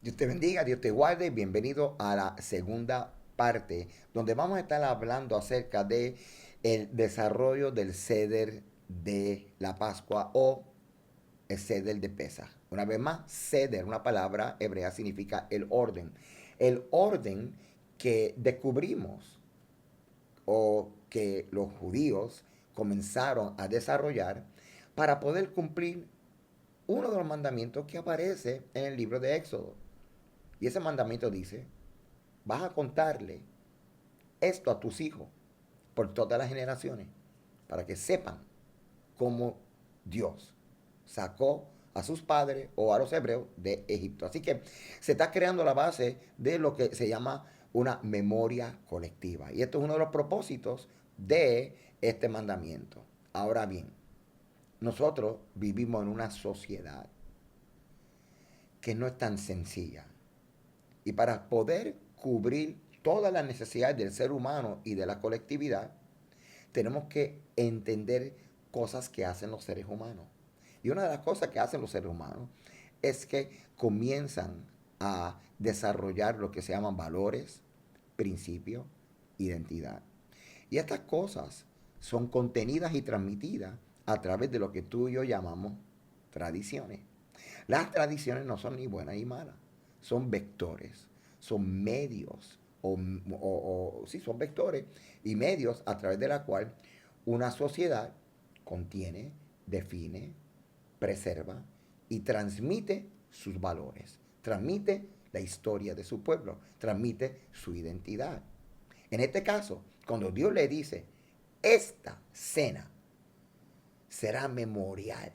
Dios te bendiga, Dios te guarde. Bienvenido a la segunda parte, donde vamos a estar hablando acerca de el desarrollo del ceder de la Pascua o el ceder de Pesaj. Una vez más, ceder, una palabra hebrea, significa el orden. El orden que descubrimos o que los judíos comenzaron a desarrollar para poder cumplir uno de los mandamientos que aparece en el libro de Éxodo. Y ese mandamiento dice, vas a contarle esto a tus hijos por todas las generaciones, para que sepan cómo Dios sacó a sus padres o a los hebreos de Egipto. Así que se está creando la base de lo que se llama una memoria colectiva. Y esto es uno de los propósitos de este mandamiento. Ahora bien, nosotros vivimos en una sociedad que no es tan sencilla. Y para poder cubrir todas las necesidades del ser humano y de la colectividad, tenemos que entender cosas que hacen los seres humanos. Y una de las cosas que hacen los seres humanos es que comienzan a desarrollar lo que se llaman valores, principios, identidad. Y estas cosas son contenidas y transmitidas a través de lo que tú y yo llamamos tradiciones. Las tradiciones no son ni buenas ni malas, son vectores, son medios, sí, son vectores y medios a través de la cual una sociedad contiene, define, preserva y transmite sus valores, transmite la historia de su pueblo, transmite su identidad. En este caso, cuando Dios le dice, esta cena será memorial,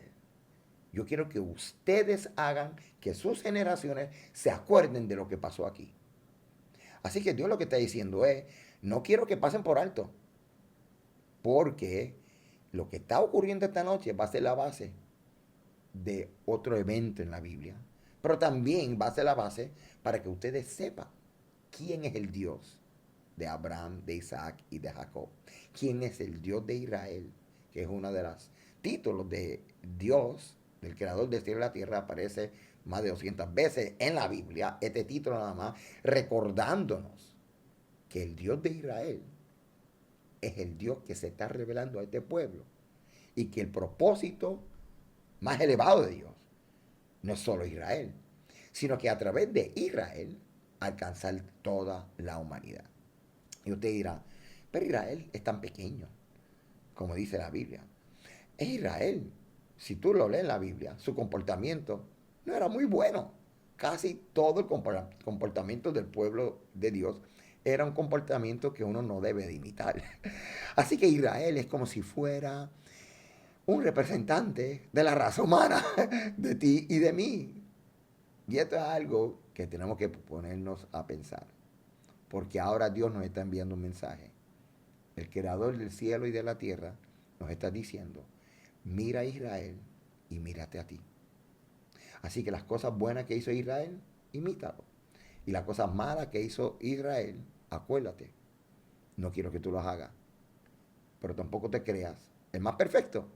yo quiero que ustedes hagan que sus generaciones se acuerden de lo que pasó aquí. Así que Dios lo que está diciendo es, no quiero que pasen por alto, porque lo que está ocurriendo esta noche va a ser la base de otro evento en la Biblia, pero también va a ser la base para que ustedes sepan quién es el Dios de Abraham, de Isaac y de Jacob. ¿Quién es el Dios de Israel? Que es uno de los títulos de Dios, del creador del cielo y la tierra, aparece más de 200 veces en la Biblia, este título nada más, recordándonos que el Dios de Israel es el Dios que se está revelando a este pueblo y que el propósito más elevado de Dios no es solo Israel, sino que a través de Israel alcanzar toda la humanidad. Y usted dirá, pero Israel es tan pequeño, como dice la Biblia. Es Israel. Si tú lo lees en la Biblia, su comportamiento no era muy bueno. Casi todo el comportamiento del pueblo de Dios era un comportamiento que uno no debe de imitar. Así que Israel es como si fuera un representante de la raza humana, de ti y de mí. Y esto es algo que tenemos que ponernos a pensar, porque ahora Dios nos está enviando un mensaje. El creador del cielo y de la tierra nos está diciendo, mira a Israel y mírate a ti. Así que las cosas buenas que hizo Israel, imítalo. Y las cosas malas que hizo Israel, acuérdate. No quiero que tú las hagas, pero tampoco te creas el más perfecto,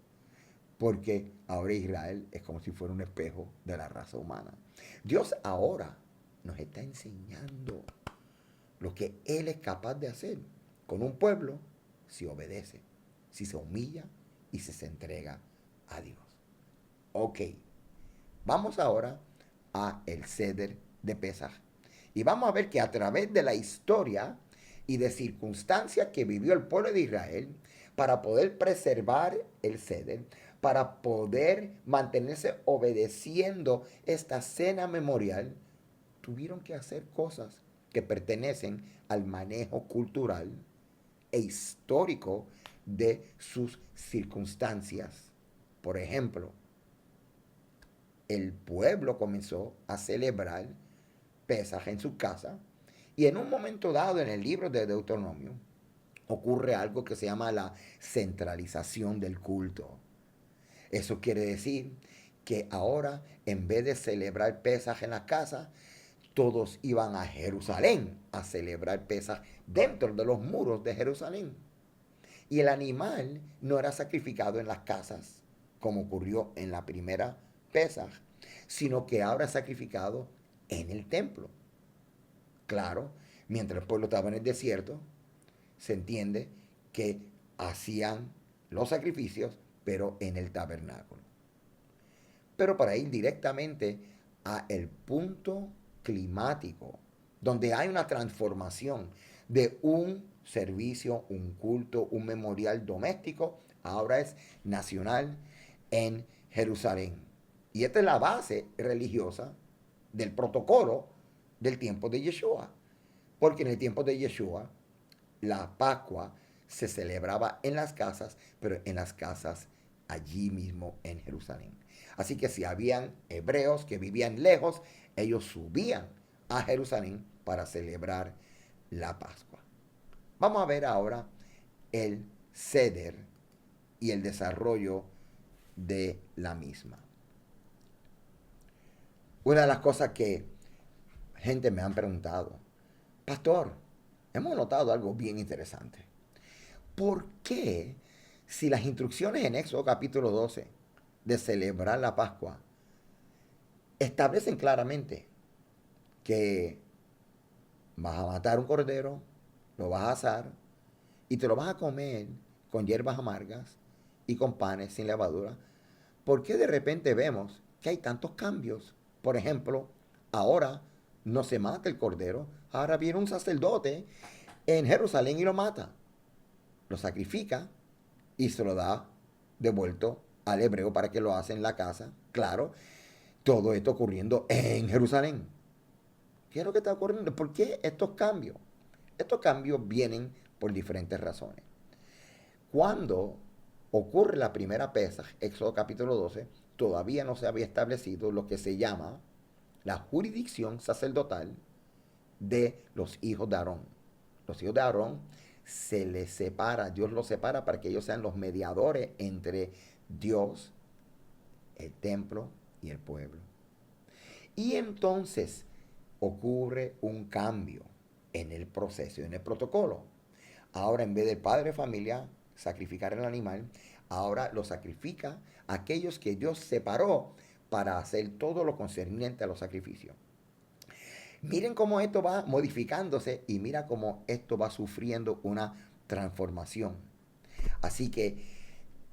porque ahora Israel es como si fuera un espejo de la raza humana. Dios ahora nos está enseñando lo que Él es capaz de hacer con un pueblo si obedece, si se humilla y si se entrega a Dios. Ok, vamos ahora a el ceder de Pesaj. Y vamos a ver que a través de la historia y de circunstancias que vivió el pueblo de Israel, para poder preservar el ceder, para poder mantenerse obedeciendo esta cena memorial, tuvieron que hacer cosas que pertenecen al manejo cultural e histórico de sus circunstancias. Por ejemplo, el pueblo comenzó a celebrar Pesaj en su casa y en un momento dado en el libro de Deuteronomio ocurre algo que se llama la centralización del culto. Eso quiere decir que ahora en vez de celebrar Pesaj en la casa, todos iban a Jerusalén a celebrar Pesaj dentro de los muros de Jerusalén. Y el animal no era sacrificado en las casas, como ocurrió en la primera Pesaj, sino que ahora es sacrificado en el templo. Claro, mientras el pueblo estaba en el desierto, se entiende que hacían los sacrificios, pero en el tabernáculo. Pero para ir directamente a el punto climático, donde hay una transformación de un servicio, un culto, un memorial doméstico, ahora es nacional en Jerusalén. Y esta es la base religiosa del protocolo del tiempo de Yeshua. Porque en el tiempo de Yeshua, la Pascua se celebraba en las casas, pero en las casas allí mismo en Jerusalén. Así que si habían hebreos que vivían lejos, ellos subían a Jerusalén para celebrar la Pascua. Vamos a ver ahora el ceder y el desarrollo de la misma. Una de las cosas que gente me han preguntado, pastor, hemos notado algo bien interesante. ¿Por qué si las instrucciones en Éxodo capítulo 12 de celebrar la Pascua establecen claramente que vas a matar un cordero, lo vas a asar y te lo vas a comer con hierbas amargas y con panes sin levadura? ¿Por qué de repente vemos que hay tantos cambios? Por ejemplo, ahora no se mata el cordero, ahora viene un sacerdote en Jerusalén y lo mata, lo sacrifica y se lo da devuelto al hebreo para que lo haga en la casa. Claro, todo esto ocurriendo en Jerusalén. ¿Qué es lo que está ocurriendo? ¿Por qué estos cambios? Estos cambios vienen por diferentes razones. Cuando ocurre la primera Pesaj, Éxodo capítulo 12, todavía no se había establecido lo que se llama la jurisdicción sacerdotal de los hijos de Aarón. Los hijos de Aarón se les separa, Dios los separa para que ellos sean los mediadores entre Dios, el templo y el pueblo. Y entonces ocurre un cambio en el proceso, en el protocolo. Ahora en vez del padre de familia sacrificar el animal, ahora lo sacrifica aquellos que Dios separó para hacer todo lo concerniente a los sacrificios. Miren cómo esto va modificándose y mira cómo esto va sufriendo una transformación. Así que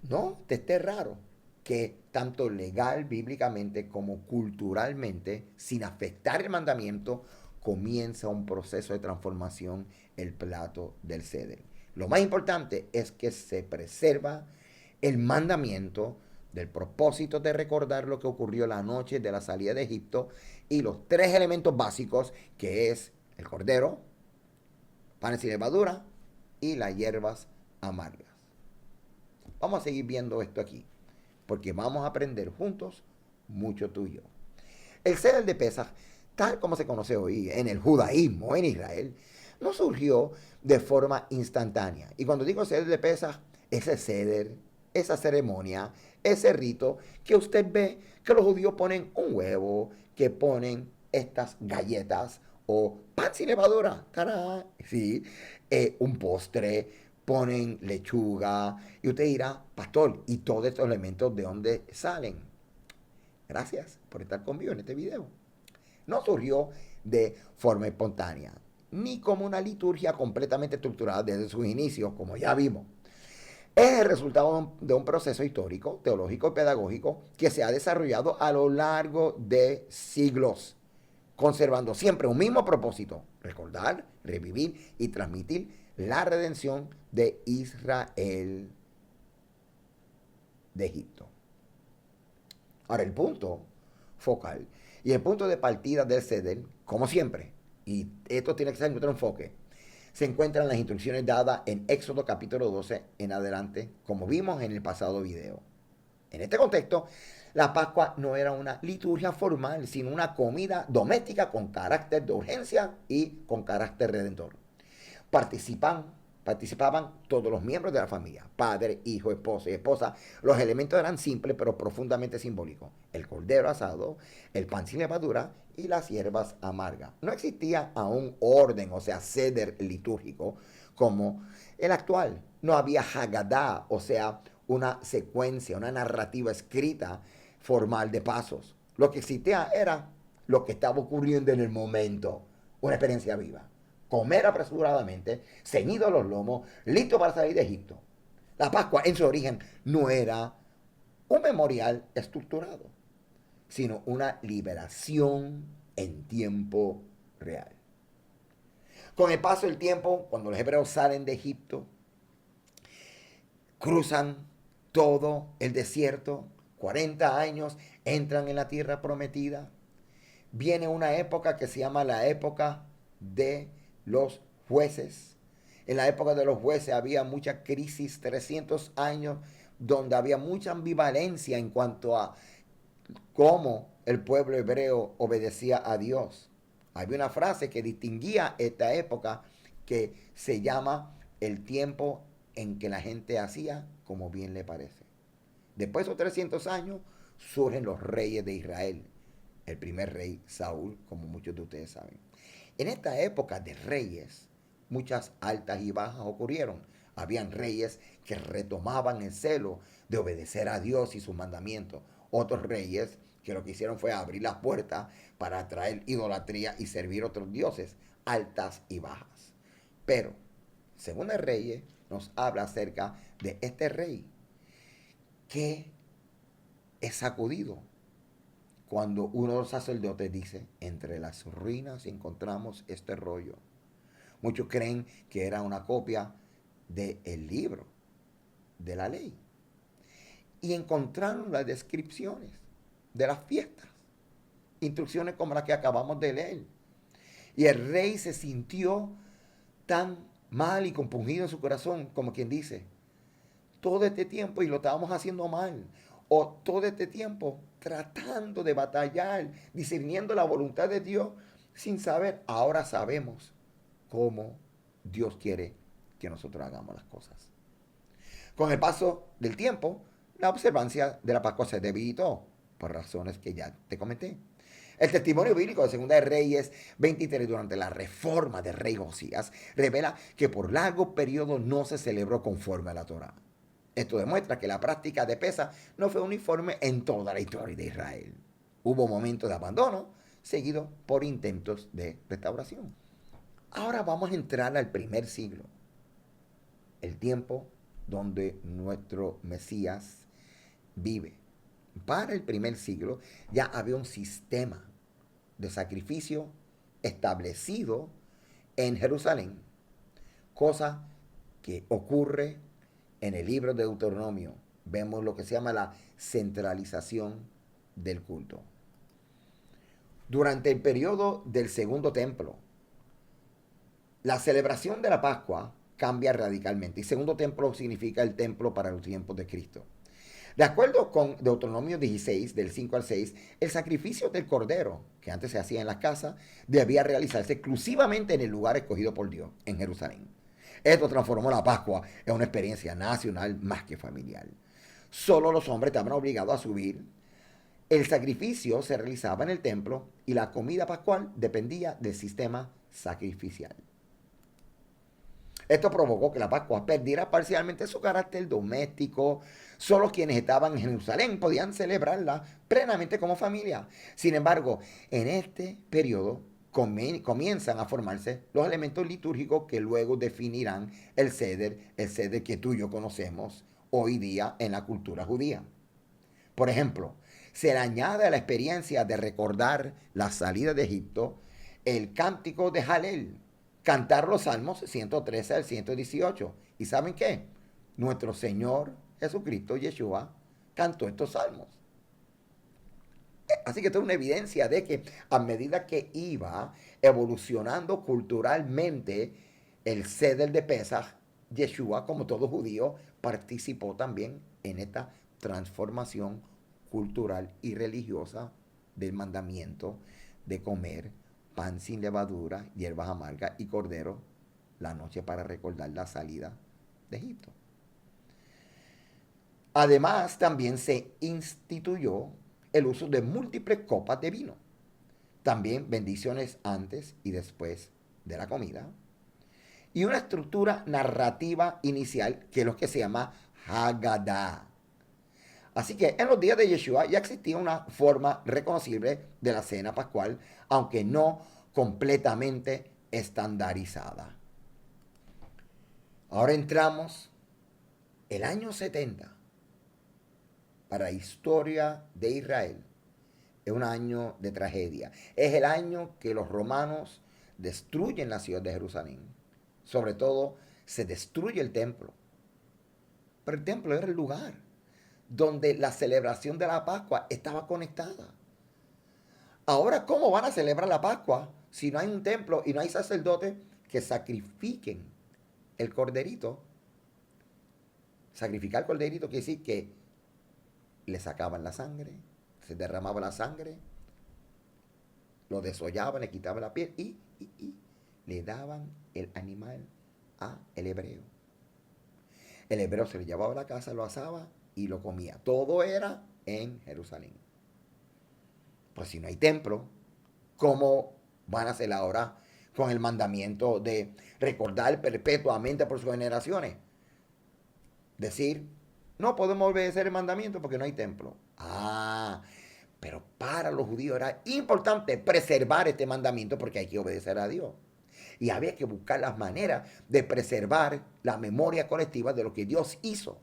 no te esté raro que tanto legal, bíblicamente, como culturalmente, sin afectar el mandamiento, comienza un proceso de transformación el plato del ceder. Lo más importante es que se preserva el mandamiento del propósito de recordar lo que ocurrió la noche de la salida de Egipto y los tres elementos básicos que es el cordero, panes sin levadura y las hierbas amargas. Vamos a seguir viendo esto aquí, porque vamos a aprender juntos mucho tú y yo. El ceder de Pesaj, tal como se conoce hoy en el judaísmo en Israel, no surgió de forma instantánea. Y cuando digo ceder de Pesaj, ese ceder, esa ceremonia, ese rito que usted ve que los judíos ponen un huevo, que ponen estas galletas o pan sin levadura, ¡tarán! Sí, un postre, ponen lechuga y usted dirá, pastor, ¿y todos estos elementos de dónde salen? Gracias por estar conmigo en este video. No surgió de forma espontánea, ni como una liturgia completamente estructurada desde sus inicios, como ya vimos. Es el resultado de un proceso histórico, teológico y pedagógico que se ha desarrollado a lo largo de siglos, conservando siempre un mismo propósito: recordar, revivir y transmitir la redención de Israel de Egipto. Ahora, el punto focal y el punto de partida del ceder, como siempre, y esto tiene que ser nuestro enfoque, se encuentran las instrucciones dadas en Éxodo capítulo 12 en adelante, como vimos en el pasado video. En este contexto, la Pascua no era una liturgia formal, sino una comida doméstica con carácter de urgencia y con carácter redentor. Participaban todos los miembros de la familia: padre, hijo, esposo y esposa. Los elementos eran simples pero profundamente simbólicos: el cordero asado, el pan sin levadura y las hierbas amargas. No existía aún orden, o sea, ceder litúrgico como el actual. No había Haggadah, o sea, una secuencia, una narrativa escrita formal de pasos. Lo que existía era lo que estaba ocurriendo en el momento. Una experiencia viva. Comer apresuradamente, ceñido a los lomos, listo para salir de Egipto. La Pascua en su origen no era un memorial estructurado, sino una liberación en tiempo real. Con el paso del tiempo, cuando los hebreos salen de Egipto, cruzan todo el desierto, 40 años, entran en la tierra prometida. Viene una época que se llama la época de los jueces. En la época de los jueces había mucha crisis, 300 años, donde había mucha ambivalencia en cuanto a cómo el pueblo hebreo obedecía a Dios. Había una frase que distinguía esta época que se llama el tiempo en que la gente hacía como bien le parece. Después de esos 300 años surgen los reyes de Israel. El primer rey, Saúl, como muchos de ustedes saben. En esta época de reyes, muchas altas y bajas ocurrieron. Habían reyes que retomaban el celo de obedecer a Dios y sus mandamientos. Otros reyes que lo que hicieron fue abrir las puertas para atraer idolatría y servir otros dioses, altas y bajas. Pero, según el Reyes, nos habla acerca de este rey que es sacudido cuando uno de los sacerdotes dice, entre las ruinas encontramos este rollo. Muchos creen que era una copia del libro de la ley. Y encontraron las descripciones de las fiestas, instrucciones como las que acabamos de leer. Y el rey se sintió tan mal y compungido en su corazón, como quien dice, todo este tiempo y lo estábamos haciendo mal, o todo este tiempo tratando de batallar, discerniendo la voluntad de Dios, sin saber, ahora sabemos cómo Dios quiere que nosotros hagamos las cosas. Con el paso del tiempo, la observancia de la Pascua se debilitó, por razones que ya te comenté. El testimonio bíblico de Segunda de Reyes 23 durante la reforma del rey Josías revela que por largo periodo no se celebró conforme a la Torá. Esto demuestra que la práctica de pesa no fue uniforme en toda la historia de Israel. Hubo momentos de abandono seguidos por intentos de restauración. Ahora vamos a entrar al primer siglo, el tiempo donde nuestro Mesías vive. Para el primer siglo ya había un sistema de sacrificio establecido en Jerusalén, cosa que ocurre en el libro de Deuteronomio. Vemos lo que se llama la centralización del culto. Durante el periodo del Segundo Templo, la celebración de la Pascua cambia radicalmente. Y Segundo Templo significa el templo para los tiempos de Cristo. De acuerdo con Deuteronomio 16, del 5 al 6, el sacrificio del cordero, que antes se hacía en las casas, debía realizarse exclusivamente en el lugar escogido por Dios, en Jerusalén. Esto transformó la Pascua en una experiencia nacional más que familiar. Solo los hombres estaban obligados a subir. El sacrificio se realizaba en el templo y la comida pascual dependía del sistema sacrificial. Esto provocó que la Pascua perdiera parcialmente su carácter doméstico. Solo quienes estaban en Jerusalén podían celebrarla plenamente como familia. Sin embargo, en este periodo comienzan a formarse los elementos litúrgicos que luego definirán el ceder que tú y yo conocemos hoy día en la cultura judía. Por ejemplo, se le añade a la experiencia de recordar la salida de Egipto el cántico de Jalel, cantar los salmos 113 al 118. ¿Y saben qué? Nuestro Señor Jesucristo, Yeshua, cantó estos salmos. Así que esto es una evidencia de que a medida que iba evolucionando culturalmente el ceder de Pesaj, Yeshua, como todo judío, participó también en esta transformación cultural y religiosa del mandamiento de comer pan sin levadura, hierbas amargas y cordero la noche para recordar la salida de Egipto. Además, también se instituyó el uso de múltiples copas de vino. También bendiciones antes y después de la comida. Y una estructura narrativa inicial que es lo que se llama Haggadah. Así que en los días de Yeshua ya existía una forma reconocible de la cena pascual, aunque no completamente estandarizada. Ahora entramos el año 70 para la historia de Israel. Es un año de tragedia. Es el año que los romanos destruyen la ciudad de Jerusalén. Sobre todo, se destruye el templo. Pero el templo era el lugar donde la celebración de la Pascua estaba conectada. Ahora, ¿cómo van a celebrar la Pascua si no hay un templo y no hay sacerdotes que sacrifiquen el corderito? Sacrificar el corderito quiere decir que le sacaban la sangre, se derramaba la sangre, lo desollaban, le quitaban la piel y le daban el animal a el hebreo. El hebreo se lo llevaba a la casa, lo asaba y lo comía. Todo era en Jerusalén. Pues si no hay templo, ¿cómo van a hacer ahora con el mandamiento de recordar perpetuamente por sus generaciones? Decir, no podemos obedecer el mandamiento porque no hay templo. Pero para los judíos era importante preservar este mandamiento porque hay que obedecer a Dios. Y había que buscar las maneras de preservar la memoria colectiva de lo que Dios hizo.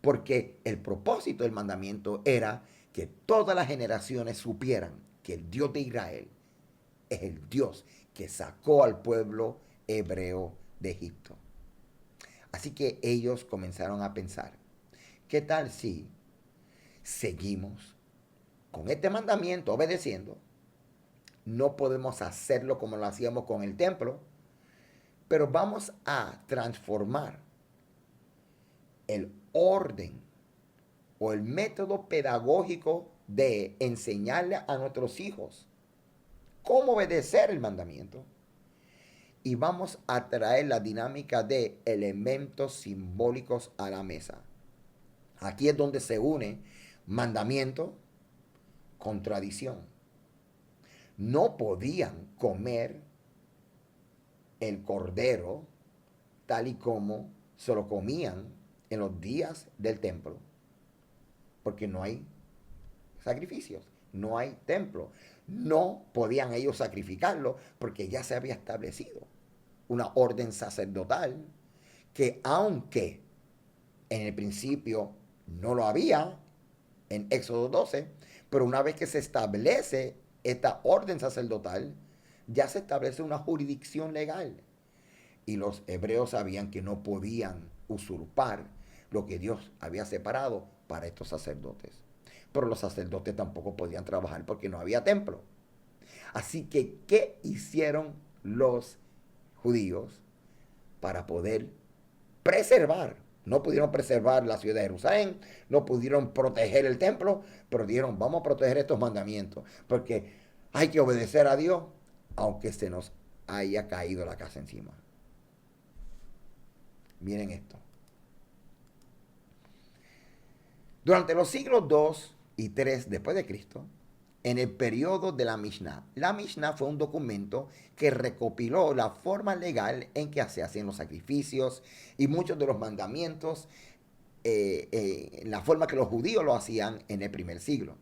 Porque el propósito del mandamiento era que todas las generaciones supieran que el Dios de Israel es el Dios que sacó al pueblo hebreo de Egipto. Así que ellos comenzaron a pensar, ¿qué tal si seguimos con este mandamiento obedeciendo? No podemos hacerlo como lo hacíamos con el templo, pero vamos a transformar el orden o el método pedagógico de enseñarle a nuestros hijos cómo obedecer el mandamiento. Y vamos a traer la dinámica de elementos simbólicos a la mesa. Aquí es donde se une mandamiento con tradición. No podían comer el cordero tal y como se lo comían en los días del templo, porque no hay sacrificios, no hay templo. No podían ellos sacrificarlo porque ya se había establecido una orden sacerdotal que, aunque en el principio no lo había en Éxodo 12, pero una vez que se establece esta orden sacerdotal, ya se establece una jurisdicción legal. Y los hebreos sabían que no podían usurpar lo que Dios había separado para estos sacerdotes. Pero los sacerdotes tampoco podían trabajar porque no había templo. Así que, ¿qué hicieron los judíos para poder preservar? No pudieron preservar la ciudad de Jerusalén, no pudieron proteger el templo, pero dijeron, vamos a proteger estos mandamientos, porque hay que obedecer a Dios, aunque se nos haya caído la casa encima. Miren esto. Durante los siglos 2 y 3 después de Cristo, en el periodo de la Mishnah. La Mishnah fue un documento que recopiló la forma legal en que se hacían los sacrificios y muchos de los mandamientos, la forma que los judíos lo hacían en el primer siglo.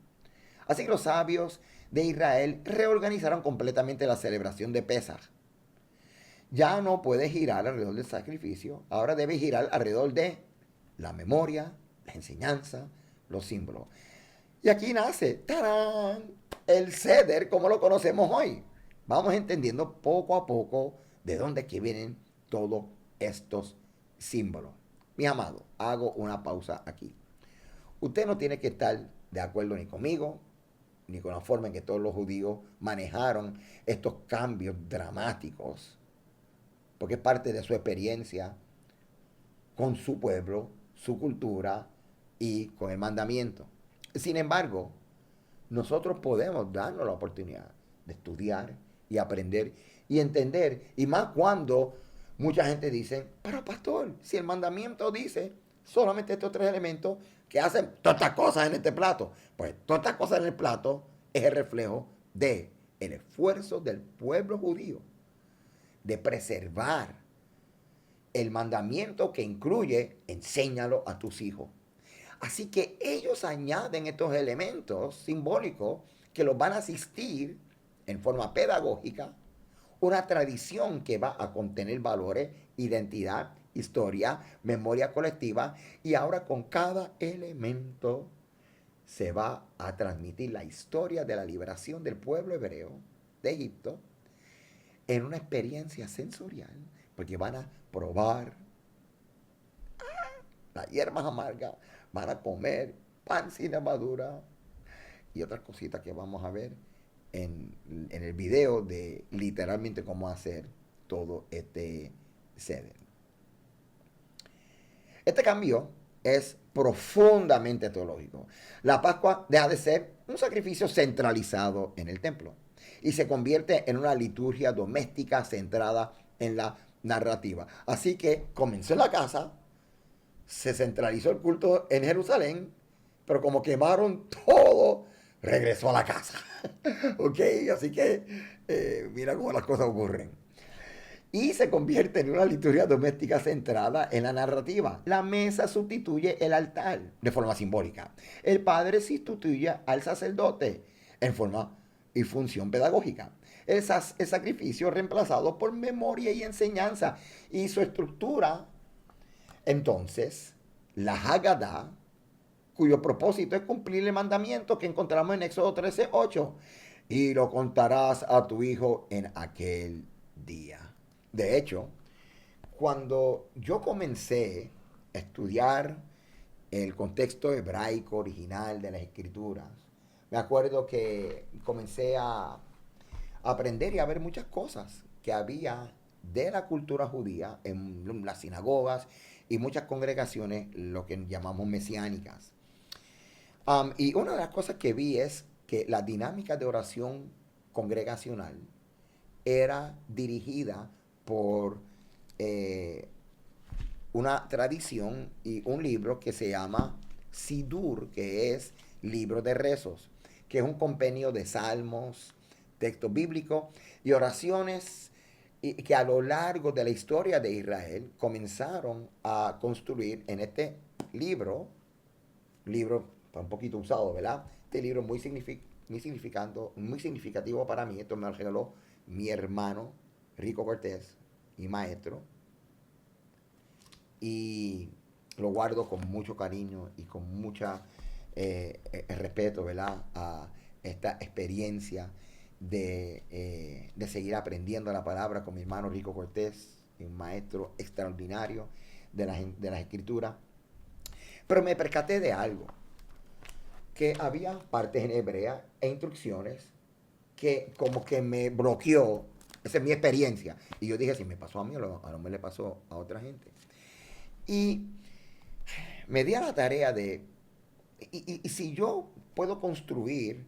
Así que los sabios de Israel reorganizaron completamente la celebración de Pesaj. Ya no puede girar alrededor del sacrificio, ahora debe girar alrededor de la memoria, la enseñanza, los símbolos. Y aquí nace, ¡tarán!, el Seder como lo conocemos hoy. Vamos entendiendo poco a poco de dónde que vienen todos estos símbolos. Mi amado, hago una pausa aquí. Usted no tiene que estar de acuerdo ni conmigo, ni con la forma en que todos los judíos manejaron estos cambios dramáticos, porque es parte de su experiencia con su pueblo, su cultura y con el mandamiento. Sin embargo, nosotros podemos darnos la oportunidad de estudiar y aprender y entender, y más cuando mucha gente dice, pero pastor, si el mandamiento dice solamente estos tres elementos que hacen todas estas cosas en este plato, pues todas estas cosas en el plato es el reflejo de el esfuerzo del pueblo judío de preservar el mandamiento que incluye enséñalo a tus hijos. Así que ellos añaden estos elementos simbólicos que los van a asistir en forma pedagógica, una tradición que va a contener valores, identidad, historia, memoria colectiva, y ahora con cada elemento se va a transmitir la historia de la liberación del pueblo hebreo de Egipto en una experiencia sensorial, porque van a probar las hierbas amargas, van a comer pan sin levadura y otras cositas que vamos a ver en el video de literalmente cómo hacer todo este ceder. Este cambio es profundamente teológico. La Pascua deja de ser un sacrificio centralizado en el templo y se convierte en una liturgia doméstica centrada en la narrativa. Así que comenzó en la casa, se centralizó el culto en Jerusalén, pero como quemaron todo, regresó a la casa. ¿Ok? Así que mira cómo las cosas ocurren. Y se convierte en una liturgia doméstica centrada en la narrativa. La mesa sustituye el altar de forma simbólica. El padre sustituye al sacerdote en forma y función pedagógica. El sacrificio reemplazado por memoria y enseñanza. Y su estructura, entonces, la Haggadah, cuyo propósito es cumplir el mandamiento que encontramos en Éxodo 13:8. Y lo contarás a tu hijo en aquel día. De hecho, cuando yo comencé a estudiar el contexto hebraico original de las escrituras, me acuerdo que comencé a aprender y a ver muchas cosas que había de la cultura judía en las sinagogas y muchas congregaciones, lo que llamamos mesiánicas. Y una de las cosas que vi es que la dinámica de oración congregacional era dirigida por una tradición y un libro que se llama Sidur, que es libro de rezos, que es un compendio de salmos, textos bíblicos y oraciones que a lo largo de la historia de Israel comenzaron a construir en este libro un poquito usado, ¿verdad? Este libro muy significativo para mí. Esto me lo regaló mi hermano Rico Cortés, mi maestro, y lo guardo con mucho cariño y con mucha respeto, ¿verdad? A esta experiencia de seguir aprendiendo la palabra con mi hermano Rico Cortés, un maestro extraordinario de las escrituras. Pero me percaté de algo, que había partes en hebrea e instrucciones que como que me bloqueó. Esa es mi experiencia. Y yo dije, si me pasó a mí, a lo mejor le pasó a otra gente. Y me di a la tarea de, y si yo puedo construir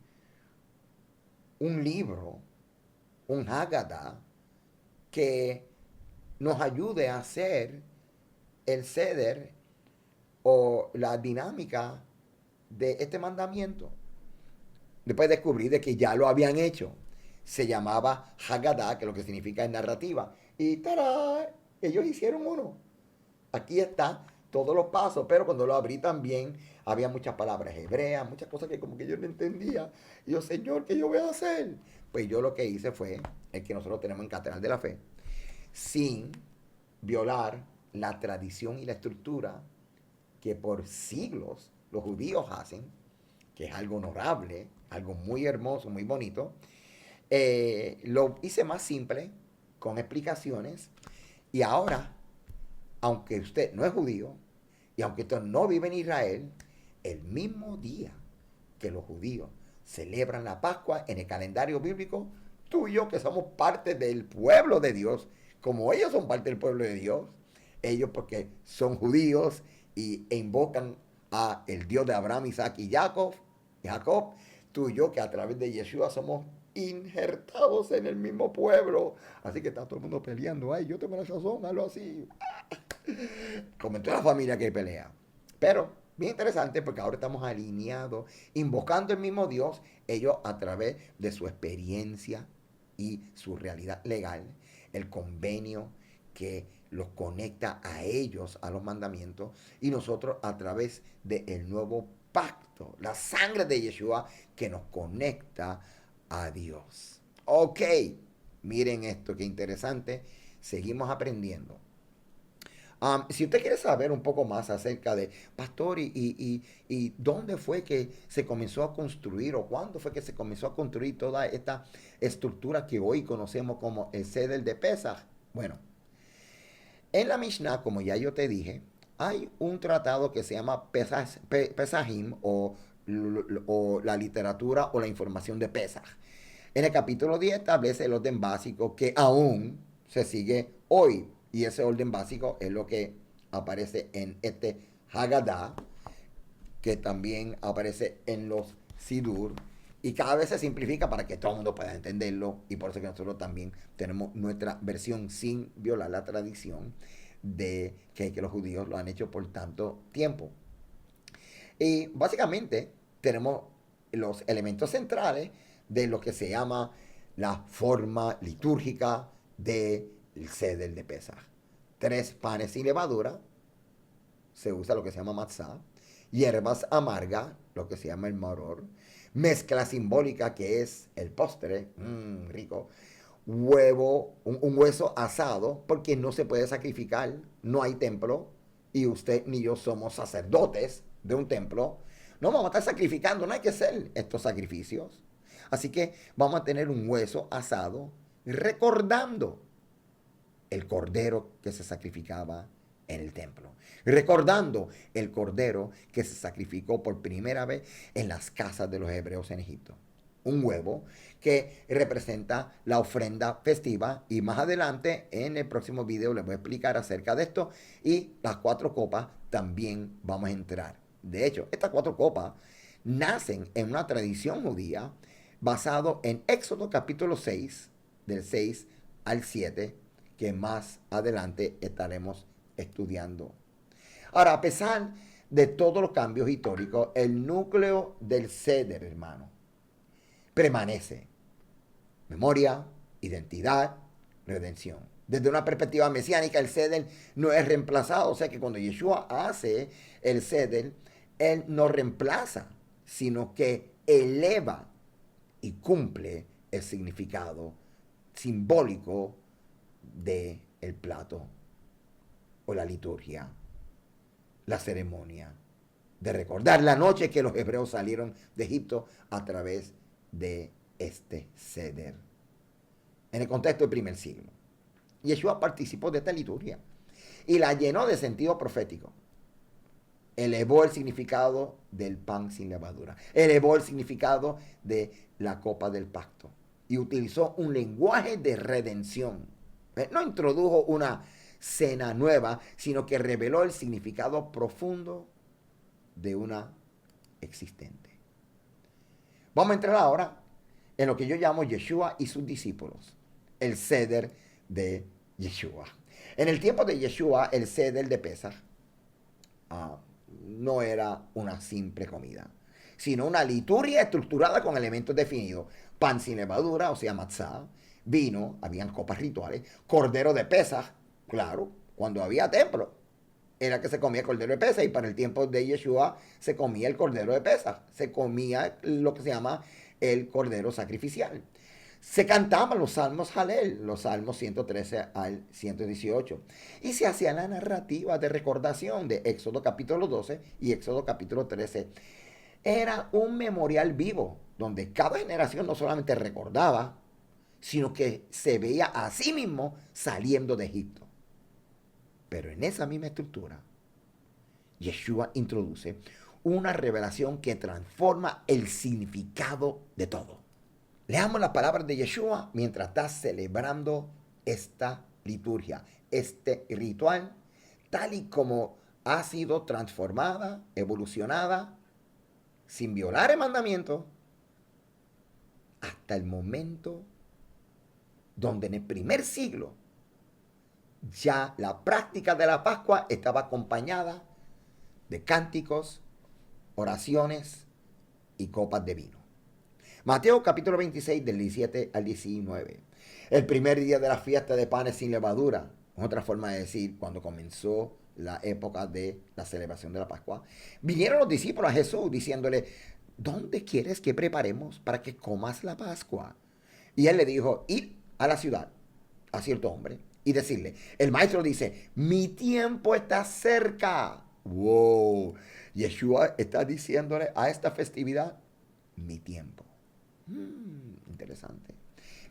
un libro, un Haggadah, que nos ayude a hacer el ceder o la dinámica de este mandamiento. Después descubrí de que ya lo habían hecho. Se llamaba Haggadah, que lo que significa es narrativa. Y ¡tarán! Ellos hicieron uno. Aquí está todos los pasos, pero cuando lo abrí también había muchas palabras hebreas, muchas cosas que como que yo no entendía. Y yo, Señor, ¿qué yo voy a hacer? Pues yo lo que hice fue el que nosotros tenemos en Catedral de la Fe, sin violar la tradición y la estructura que por siglos los judíos hacen, que es algo honorable, algo muy hermoso, muy bonito. Lo hice más simple, con explicaciones, y ahora, aunque usted no es judío, y aunque usted no vive en Israel, el mismo día que los judíos celebran la Pascua en el calendario bíblico, tú y yo que somos parte del pueblo de Dios, como ellos son parte del pueblo de Dios, ellos porque son judíos e invocan a el Dios de Abraham, Isaac y Jacob, tú y yo que a través de Yeshua somos injertados en el mismo pueblo. Así que está todo el mundo peleando. Ay, yo tengo la razón, hazlo así. Como en toda la familia que pelea. Pero bien interesante porque ahora estamos alineados, invocando el mismo Dios, ellos a través de su experiencia y su realidad legal, el convenio que los conecta a ellos, a los mandamientos, y nosotros a través del nuevo pacto, la sangre de Yeshua que nos conecta a Dios. Ok, miren esto, qué interesante. Seguimos aprendiendo. Si usted quiere saber un poco más acerca de, pastor, y dónde fue que se comenzó a construir o cuándo fue que se comenzó a construir toda esta estructura que hoy conocemos como el Ceder de Pesaj. Bueno, en la Mishnah, como ya yo te dije, hay un tratado que se llama Pesajim o la literatura o la información de Pesaj. En el capítulo 10 establece el orden básico que aún se sigue hoy. Y ese orden básico es lo que aparece en este Haggadah, que también aparece en los Sidur. Y cada vez se simplifica para que todo el mundo pueda entenderlo. Y por eso que nosotros también tenemos nuestra versión sin violar la tradición de que los judíos lo han hecho por tanto tiempo. Y básicamente tenemos los elementos centrales de lo que se llama la forma litúrgica del Ceder de Pesaj. 3 panes sin levadura, se usa lo que se llama matzah, hierbas amargas, lo que se llama el maror, mezcla simbólica que es el postre, rico, huevo, un hueso asado, porque no se puede sacrificar, no hay templo, y usted ni yo somos sacerdotes de un templo, no vamos a estar sacrificando, no hay que hacer estos sacrificios. Así que vamos a tener un hueso asado recordando el cordero que se sacrificaba en el templo. Recordando el cordero que se sacrificó por primera vez en las casas de los hebreos en Egipto. Un huevo que representa la ofrenda festiva y más adelante en el próximo video les voy a explicar acerca de esto y las 4 copas también vamos a entrar. De hecho, estas 4 copas nacen en una tradición judía basado en Éxodo capítulo 6, del 6 al 7, que más adelante estaremos estudiando. Ahora, a pesar de todos los cambios históricos, el núcleo del Ceder, hermano, permanece. Memoria, identidad, redención. Desde una perspectiva mesiánica, el Ceder no es reemplazado. O sea que cuando Yeshua hace el Ceder, Él no reemplaza, sino que eleva y cumple el significado simbólico del plato o la liturgia, la ceremonia de recordar la noche que los hebreos salieron de Egipto a través de este Ceder. En el contexto del primer siglo, Yeshua participó de esta liturgia y la llenó de sentido profético. Elevó el significado del pan sin levadura. Elevó el significado de la copa del pacto. Y utilizó un lenguaje de redención. No introdujo una cena nueva, sino que reveló el significado profundo de una existente. Vamos a entrar ahora en lo que yo llamo Yeshua y sus discípulos. El Ceder de Yeshua. En el tiempo de Yeshua, el Ceder de Pesaj no era una simple comida, sino una liturgia estructurada con elementos definidos. Pan sin levadura, o sea, matzah, vino, habían copas rituales, cordero de Pesaj, claro, cuando había templo, era que se comía cordero de Pesaj, y para el tiempo de Yeshua se comía el cordero de Pesaj, se comía lo que se llama el cordero sacrificial. Se cantaban los salmos Halel, los salmos 113 al 118. Y se hacía la narrativa de recordación de Éxodo capítulo 12 y Éxodo capítulo 13. Era un memorial vivo, donde cada generación no solamente recordaba, sino que se veía a sí mismo saliendo de Egipto. Pero en esa misma estructura, Yeshua introduce una revelación que transforma el significado de todo. Leamos las palabras de Yeshua mientras está celebrando esta liturgia, este ritual, tal y como ha sido transformada, evolucionada, sin violar el mandamiento, hasta el momento donde en el primer siglo ya la práctica de la Pascua estaba acompañada de cánticos, oraciones y copas de vino. Mateo capítulo 26 del 17 al 19. El primer día de la fiesta de panes sin levadura, otra forma de decir, cuando comenzó la época de la celebración de la Pascua, vinieron los discípulos a Jesús diciéndole, ¿dónde quieres que preparemos para que comas la Pascua? Y él le dijo, id a la ciudad, a cierto hombre, y decirle, el maestro dice, mi tiempo está cerca. Wow, Yeshua está diciéndole a esta festividad, mi tiempo. Interesante.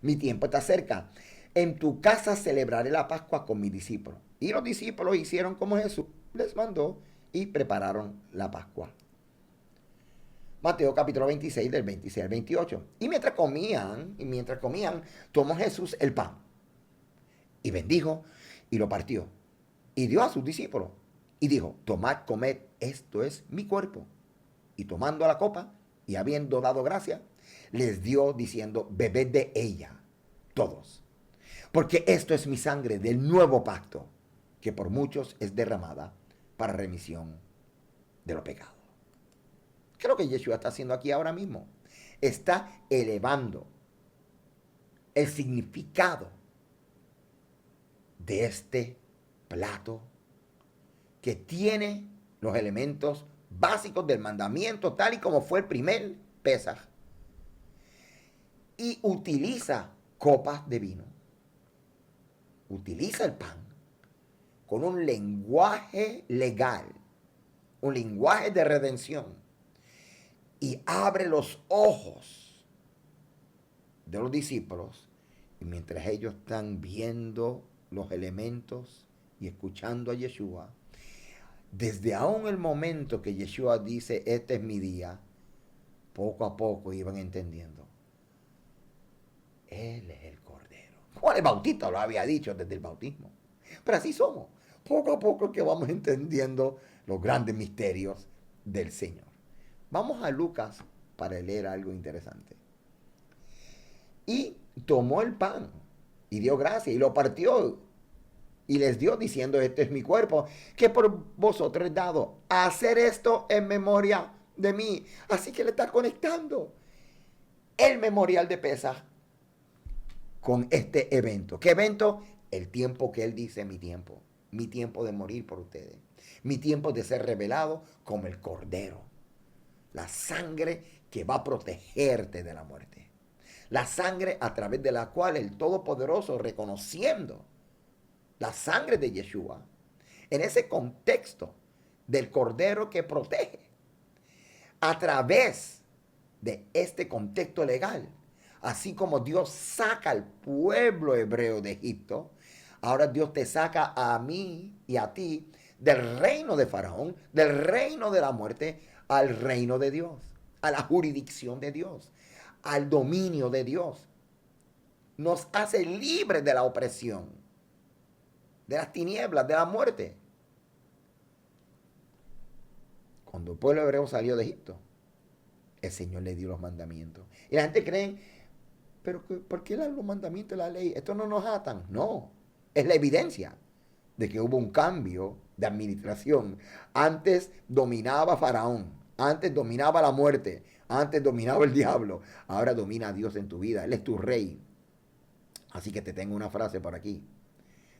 Mi tiempo está cerca. En tu casa celebraré la Pascua con mis discípulos. Y los discípulos hicieron como Jesús les mandó y prepararon la Pascua. Mateo capítulo 26 del 26 al 28. Y mientras comían, tomó Jesús el pan y bendijo y lo partió y dio a sus discípulos y dijo, tomad, comed, esto es mi cuerpo. Y tomando la copa y habiendo dado gracia, les dio diciendo, bebed de ella, todos. Porque esto es mi sangre del nuevo pacto, que por muchos es derramada para remisión de los pecados. ¿Qué es lo que Yeshua está haciendo aquí ahora mismo? Está elevando el significado de este plato que tiene los elementos básicos del mandamiento, tal y como fue el primer Pesaj. Y utiliza copas de vino, utiliza el pan con un lenguaje legal, un lenguaje de redención, y abre los ojos de los discípulos, y mientras ellos están viendo los elementos y escuchando a Yeshua, desde aún el momento que Yeshua dice, este es mi día, poco a poco iban entendiendo. Él es el Cordero. Juan el Bautista lo había dicho desde el bautismo. Pero así somos. Poco a poco que vamos entendiendo los grandes misterios del Señor. Vamos a Lucas para leer algo interesante. Y tomó el pan y dio gracia y lo partió y les dio diciendo, este es mi cuerpo, que por vosotros es dado. Hacer esto en memoria de mí. Así que le está conectando el memorial de Pesaj con este evento. ¿Qué evento? El tiempo que él dice, mi tiempo de morir por ustedes, mi tiempo de ser revelado como el Cordero, la sangre que va a protegerte de la muerte, la sangre a través de la cual el Todopoderoso, reconociendo la sangre de Yeshua, en ese contexto del Cordero que protege, a través de este contexto legal, así como Dios saca al pueblo hebreo de Egipto, ahora Dios te saca a mí y a ti del reino de Faraón, del reino de la muerte, al reino de Dios, a la jurisdicción de Dios, al dominio de Dios. Nos hace libres de la opresión, de las tinieblas, de la muerte. Cuando el pueblo hebreo salió de Egipto, el Señor le dio los mandamientos. Y la gente cree, pero ¿por qué los mandamientos de la ley? Esto no nos atan. No, es la evidencia de que hubo un cambio de administración. Antes dominaba Faraón, antes dominaba la muerte, antes dominaba el diablo. Ahora domina a Dios en tu vida. Él es tu rey. Así que te tengo una frase por aquí.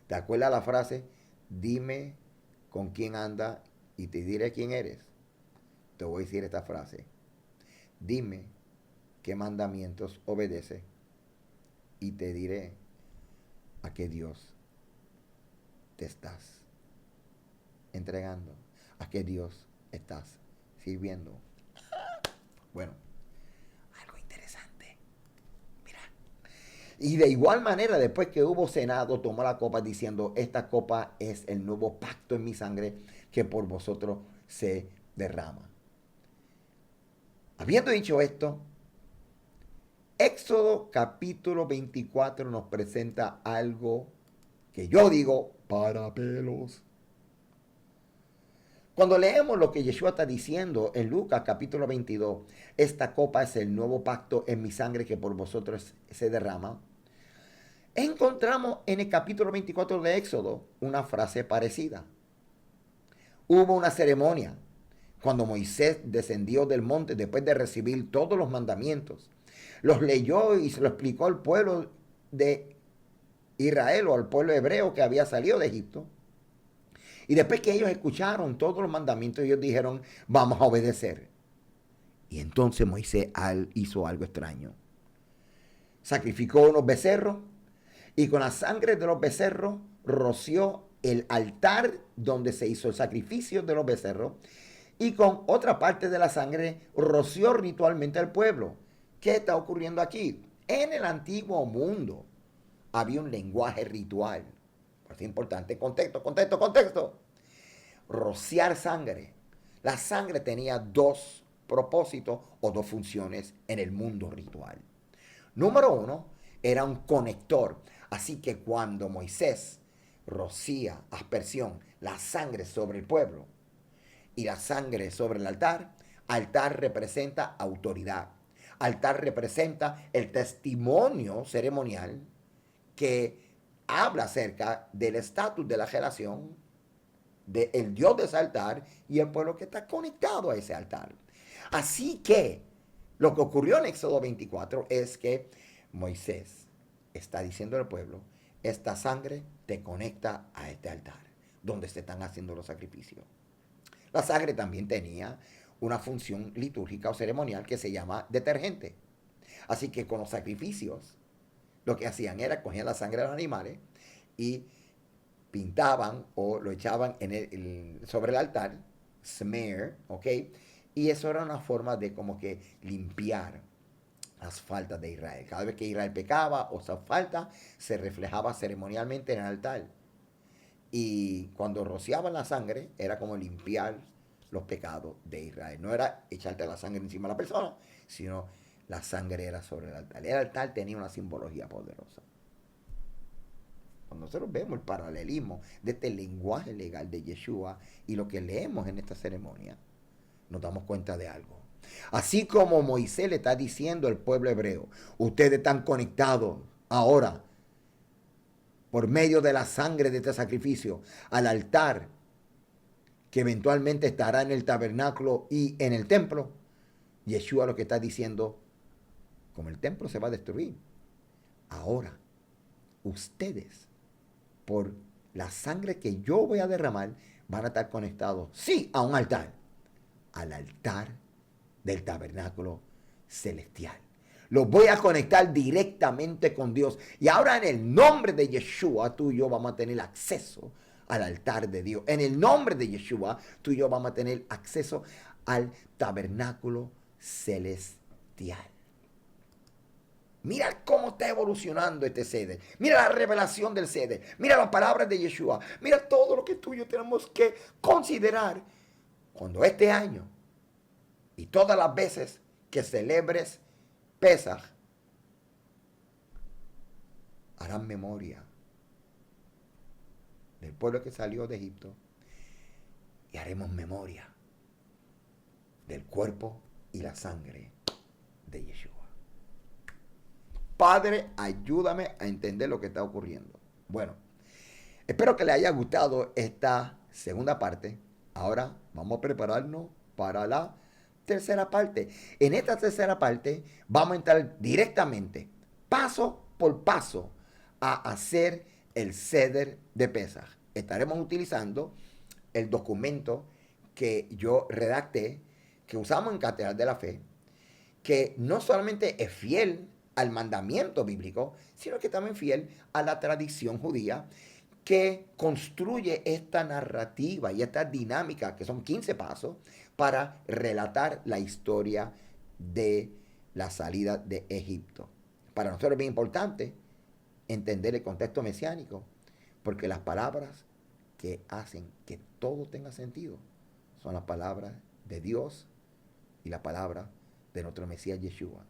¿Te acuerdas la frase? Dime con quién anda y te diré quién eres. Te voy a decir esta frase. Dime qué mandamientos obedece y te diré a qué Dios te estás entregando, a qué Dios estás sirviendo. Bueno, algo interesante. Mira. Y de igual manera, después que hubo cenado, tomó la copa diciendo, esta copa es el nuevo pacto en mi sangre que por vosotros se derrama. Habiendo dicho esto, Éxodo capítulo 24 nos presenta algo que yo digo para pelos. Cuando leemos lo que Yeshua está diciendo en Lucas capítulo 22, esta copa es el nuevo pacto en mi sangre que por vosotros se derrama, encontramos en el capítulo 24 de Éxodo una frase parecida. Hubo una ceremonia cuando Moisés descendió del monte después de recibir todos los mandamientos. Los leyó y se lo explicó al pueblo de Israel o al pueblo hebreo que había salido de Egipto. Y después que ellos escucharon todos los mandamientos, ellos dijeron, vamos a obedecer. Y entonces Moisés hizo algo extraño. Sacrificó unos becerros y con la sangre de los becerros roció el altar donde se hizo el sacrificio de los becerros y con otra parte de la sangre roció ritualmente al pueblo. ¿Qué está ocurriendo aquí? En el antiguo mundo había un lenguaje ritual. Es importante. Contexto. Rociar sangre. La sangre tenía dos propósitos o dos funciones en el mundo ritual. Número uno, era un conector. Así que cuando Moisés rocía, aspersión, la sangre sobre el pueblo y la sangre sobre el altar, altar representa autoridad. Altar representa el testimonio ceremonial que habla acerca del estatus de la relación del Dios de ese altar y el pueblo que está conectado a ese altar. Así que lo que ocurrió en Éxodo 24 es que Moisés está diciendo al pueblo, esta sangre te conecta a este altar donde se están haciendo los sacrificios. La sangre también tenía una función litúrgica o ceremonial que se llama detergente. Así que con los sacrificios, lo que hacían era cogían la sangre de los animales y pintaban o lo echaban sobre el altar, smear, ¿ok? Y eso era una forma de como que limpiar las faltas de Israel. Cada vez que Israel pecaba o esa falta se reflejaba ceremonialmente en el altar. Y cuando rociaban la sangre era como limpiar los pecados de Israel. No era echarte la sangre encima de la persona, sino la sangre era sobre el altar. El altar tenía una simbología poderosa. Cuando nosotros vemos el paralelismo de este lenguaje legal de Yeshua y lo que leemos en esta ceremonia, nos damos cuenta de algo. Así como Moisés le está diciendo al pueblo hebreo, ustedes están conectados ahora por medio de la sangre de este sacrificio al altar que eventualmente estará en el tabernáculo y en el templo. Yeshua lo que está diciendo, como el templo se va a destruir, ahora ustedes por la sangre que yo voy a derramar, van a estar conectados, sí, a un altar, al altar del tabernáculo celestial. Los voy a conectar directamente con Dios. Y ahora en el nombre de Yeshua, tú y yo vamos a tener acceso al altar de Dios. En el nombre de Yeshua, tú y yo vamos a tener acceso al tabernáculo celestial. Mira cómo está evolucionando este Seder. Mira la revelación del Seder. Mira las palabras de Yeshua. Mira todo lo que tú y yo tenemos que considerar cuando este año y todas las veces que celebres Pesaj harán memoria del pueblo que salió de Egipto y haremos memoria del cuerpo y la sangre de Yeshua. Padre, ayúdame a entender lo que está ocurriendo. Bueno, espero que les haya gustado esta segunda parte. Ahora vamos a prepararnos para la tercera parte. En esta tercera parte vamos a entrar directamente, paso por paso, a hacer el Seder de Pesaj. Estaremos utilizando el documento que yo redacté, que usamos en Catedral de la Fe, que no solamente es fiel al mandamiento bíblico, sino que también fiel a la tradición judía que construye esta narrativa y esta dinámica, que son 15 pasos, para relatar la historia de la salida de Egipto. Para nosotros es bien importante entender el contexto mesiánico, porque las palabras que hacen que todo tenga sentido son las palabras de Dios y la palabra de nuestro Mesías Yeshua.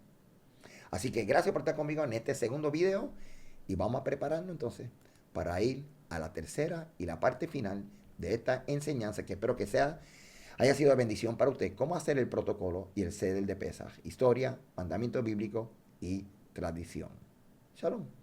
Así que gracias por estar conmigo en este segundo video y vamos a prepararnos entonces para ir a la tercera y la parte final de esta enseñanza que espero que haya sido de bendición para usted. Cómo hacer el protocolo y el Seder de Pesaj. Historia, mandamiento bíblico y tradición. Shalom.